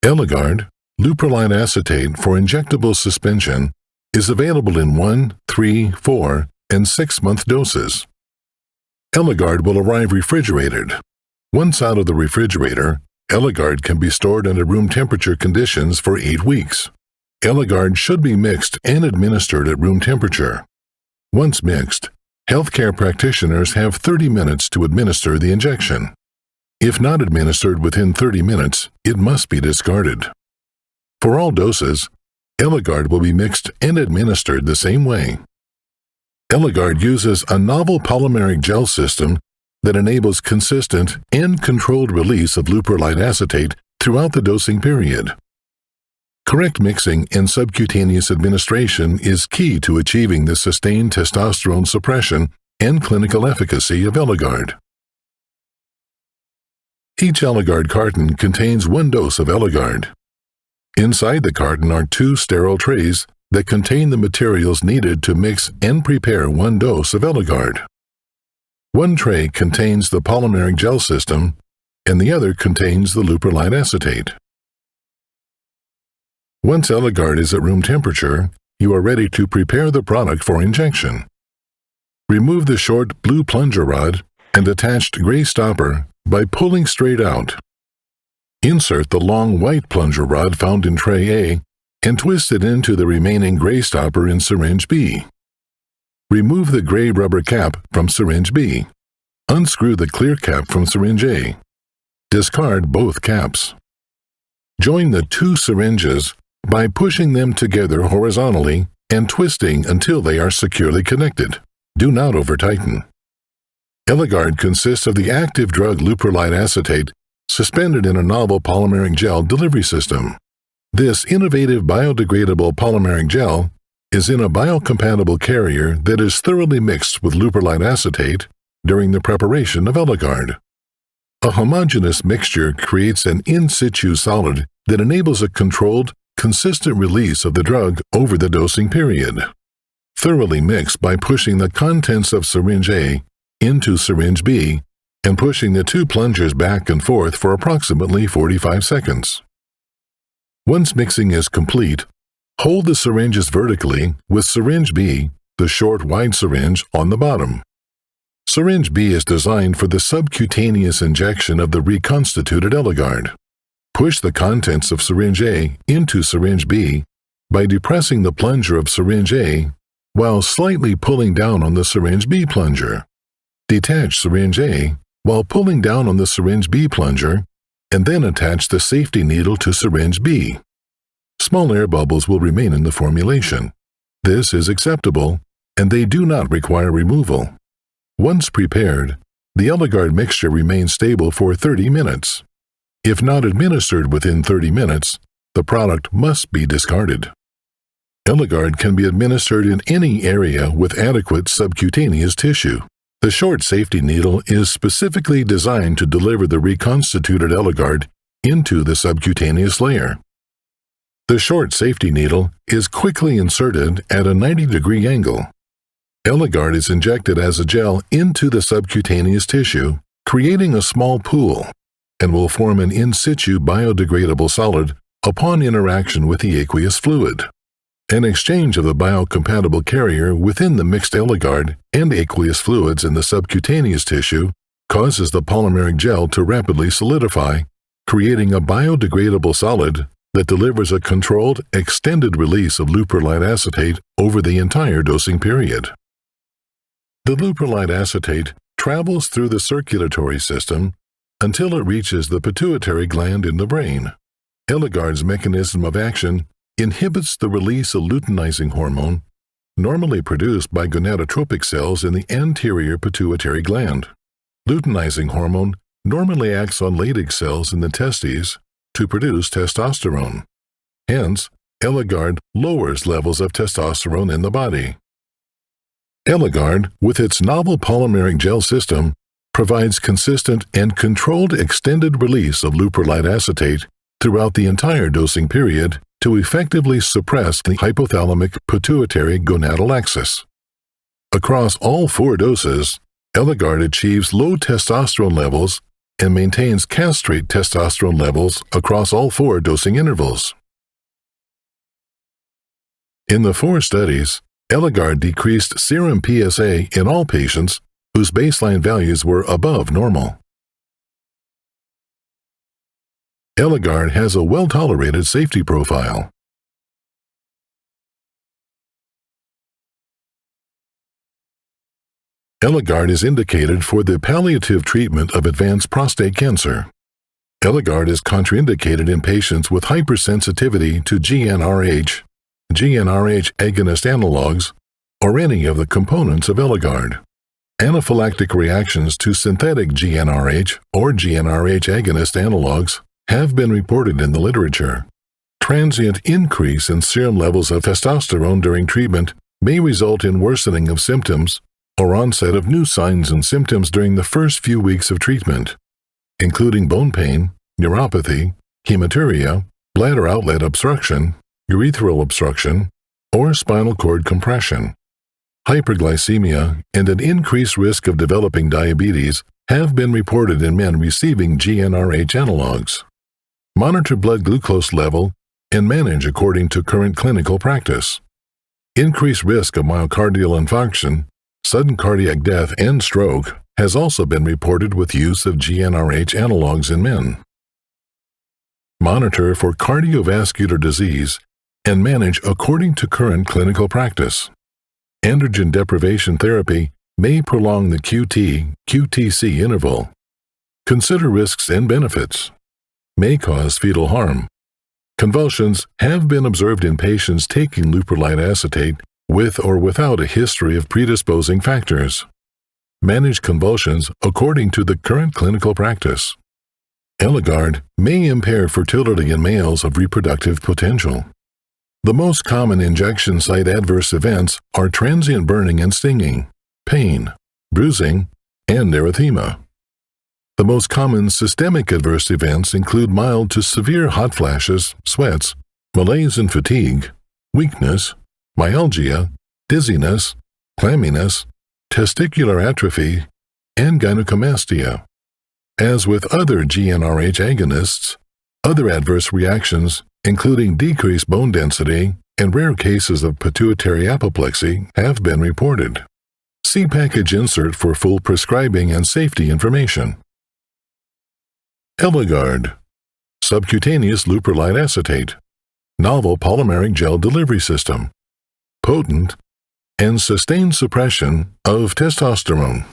Eligard, leuprolide acetate for injectable suspension, is available in 1, 3, 4, and 6-month doses. Eligard will arrive refrigerated. Once out of the refrigerator, Eligard can be stored under room temperature conditions for 8 weeks. Eligard should be mixed and administered at room temperature. Once mixed, healthcare practitioners have 30 minutes to administer the injection. If not administered within 30 minutes, it must be discarded. For all doses, Eligard will be mixed and administered the same way. Eligard uses a novel polymeric gel system that enables consistent and controlled release of leuprolide acetate throughout the dosing period. Correct mixing and subcutaneous administration is key to achieving the sustained testosterone suppression and clinical efficacy of Eligard. Each Eligard carton contains 1 dose of Eligard. Inside the carton are 2 sterile trays that contain the materials needed to mix and prepare 1 dose of Eligard. One tray contains the polymeric gel system, and the other contains the leuprolide acetate. Once Eligard is at room temperature, you are ready to prepare the product for injection. Remove the short blue plunger rod and attached gray stopper by pulling straight out. Insert the long white plunger rod found in tray A and twist it into the remaining gray stopper in syringe B. Remove the gray rubber cap from syringe B. Unscrew the clear cap from syringe A. Discard both caps. Join the 2 syringes by pushing them together horizontally and twisting until they are securely connected. Do not over-tighten. Eligard consists of the active drug leuprolide acetate suspended in a novel polymeric gel delivery system. This innovative biodegradable polymeric gel is in a biocompatible carrier that is thoroughly mixed with leuprolide acetate during the preparation of Eligard. A homogeneous mixture creates an in situ solid that enables a controlled, consistent release of the drug over the dosing period. Thoroughly mix by pushing the contents of syringe A into syringe B and pushing the 2 plungers back and forth for approximately 45 seconds. Once mixing is complete, hold the syringes vertically with syringe B, the short wide syringe, on the bottom. Syringe B is designed for the subcutaneous injection of the reconstituted Eligard. Push the contents of syringe A into syringe B by depressing the plunger of syringe A while slightly pulling down on the syringe B plunger. Detach syringe A while pulling down on the syringe B plunger, and then attach the safety needle to syringe B. Small air bubbles will remain in the formulation. This is acceptable, and they do not require removal. Once prepared, the Eligard mixture remains stable for 30 minutes. If not administered within 30 minutes, the product must be discarded. Eligard can be administered in any area with adequate subcutaneous tissue. The short safety needle is specifically designed to deliver the reconstituted Eligard into the subcutaneous layer. The short safety needle is quickly inserted at a 90-degree angle. Eligard is injected as a gel into the subcutaneous tissue, creating a small pool, and will form an in situ biodegradable solid upon interaction with the aqueous fluid. An exchange of the biocompatible carrier within the mixed Eligard and aqueous fluids in the subcutaneous tissue causes the polymeric gel to rapidly solidify, creating a biodegradable solid that delivers a controlled, extended release of leuprolide acetate over the entire dosing period. The leuprolide acetate travels through the circulatory system until it reaches the pituitary gland in the brain. Eligard's mechanism of action inhibits the release of luteinizing hormone, normally produced by gonadotropic cells in the anterior pituitary gland. Luteinizing hormone normally acts on Leydig cells in the testes to produce testosterone. Hence, Eligard lowers levels of testosterone in the body. Eligard, with its novel polymeric gel system, provides consistent and controlled extended release of leuprolide acetate throughout the entire dosing period to effectively suppress the hypothalamic pituitary gonadal axis. Across all 4 doses, Eligard achieves low testosterone levels and maintains castrate testosterone levels across all 4 dosing intervals. In the 4 studies, Eligard decreased serum PSA in all patients whose baseline values were above normal. Eligard has a well-tolerated safety profile. Eligard is indicated for the palliative treatment of advanced prostate cancer. Eligard is contraindicated in patients with hypersensitivity to GnRH, GnRH agonist analogs, or any of the components of Eligard. Anaphylactic reactions to synthetic GnRH or GnRH agonist analogs have been reported in the literature. Transient increase in serum levels of testosterone during treatment may result in worsening of symptoms or onset of new signs and symptoms during the first few weeks of treatment, including bone pain, neuropathy, hematuria, bladder outlet obstruction, urethral obstruction, or spinal cord compression. Hyperglycemia and an increased risk of developing diabetes have been reported in men receiving GnRH analogs. Monitor blood glucose level and manage according to current clinical practice. Increased risk of myocardial infarction, sudden cardiac death, and stroke has also been reported with use of GnRH analogs in men. Monitor for cardiovascular disease and manage according to current clinical practice. Androgen deprivation therapy may prolong the QT/QTC interval. Consider risks and benefits. May cause fetal harm. Convulsions have been observed in patients taking leuprolide acetate with or without a history of predisposing factors. Manage convulsions according to the current clinical practice. Eligard may impair fertility in males of reproductive potential. The most common injection site adverse events are transient burning and stinging, pain, bruising, and erythema. The most common systemic adverse events include mild to severe hot flashes, sweats, malaise and fatigue, weakness, myalgia, dizziness, clamminess, testicular atrophy, and gynecomastia. As with other GnRH agonists, other adverse reactions, including decreased bone density and rare cases of pituitary apoplexy, have been reported. See package insert for full prescribing and safety information. Eligard, subcutaneous leuprolide acetate, novel polymeric gel delivery system, potent and sustained suppression of testosterone.